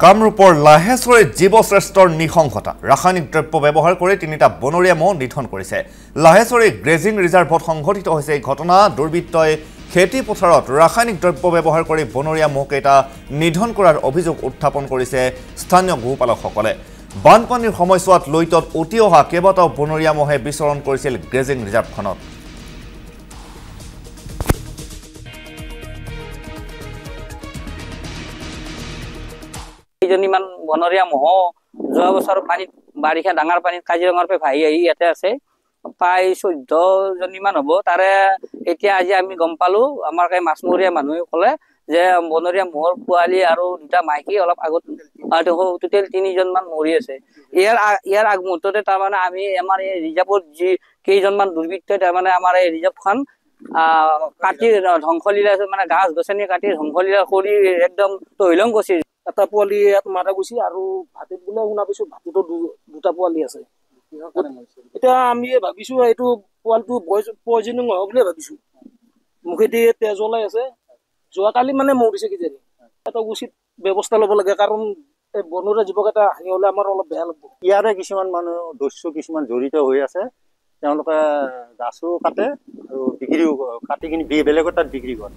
কামৰূপৰ লাহেশ্বৰীত জীৱশ্ৰেষ্ঠৰ নৃশংসতা ৰাসায়নিক দ্ৰব্য ব্যৱহাৰ কৰি তিনিটা বনৰীয়া মহ নিধন কৰিছে। লাহেশ্বৰী গ্ৰেজিং ৰিজাৰ্ভত সংঘটিত হৈছে এই ঘটনা। দুৰ্বৃত্তই খেতি পথাৰত ৰাসায়নিক দ্ৰব্য ব্যৱহাৰ কৰি বনৰীয়া মহকেইটা নিধন কৰাৰ অভিযোগ উত্থাপন কৰিছে স্থানীয় গোপালকসকলে। বানপানীৰ সময়ছোৱাত লৈতত উটি অহা কেইবাটাও বনৰীয়া মহে বিচৰণ কৰিছিল গ্ৰেজিং ৰিজাৰ্ভখনত। কেইজনীমান বনৰীয়া মহ যোৱা বছৰ পানীত বাৰিষা ডাঙৰ পানীত কাজিৰঙাৰ পৰা ভাহি আহি ইয়াতে আছে। প্ৰায় 14জনীমান হ'ব। তাৰে এতিয়া আজি আমি গম পালো, আমাৰ মাছমৰীয়া মানুহে ক'লে যে বনৰীয়া মহৰ পোৱালি আৰু দুটা মাইকী অলপ আগত টোটেল 3জনমান মৰি আছে। ইয়াৰ আগমুহূৰ্ততে তাৰমানে আমি আমাৰ এই ৰিজাৰ্ভত যি কেইজনমান দুৰ্বৃত্তই তাৰমানে আমাৰ এই ৰিজাৰ্ভখন কাটি ধ্বংসলীলা মানে গাছ গছনি কাটি ধ্বংসলীলা কৰি একদম তহিলং কৰিছে। এটা পোৱালি ইয়াত মাৰা গৈছে আৰু ভাতিত বোলে শুনা পাইছো ভাতিতো দুটা পোৱালি আছে। এতিয়া আমি ভাবিছো এইটো পোৱালিটো পয়জনিং হোৱা বুলিয়ে ভাবিছো। মুখেদি তেজ ওলাই আছে। যোৱাকালি মানে মৰিছে কিজানি। এটা উচিত ব্যৱস্থা ল'ব লাগে, কাৰণ এই বনৰীয়া জীৱক এটা হানি হলে আমাৰ অলপ বেয়া লাগব। ইয়াৰে কিছুমান মানুহ দস্যু কিছুমান জড়িত হৈ আছে। তেওঁলোকে গাছো কাটে আৰু বিক্ৰীও কাটি কিনি বেলেগৰ তাত বিক্ৰী কৰে।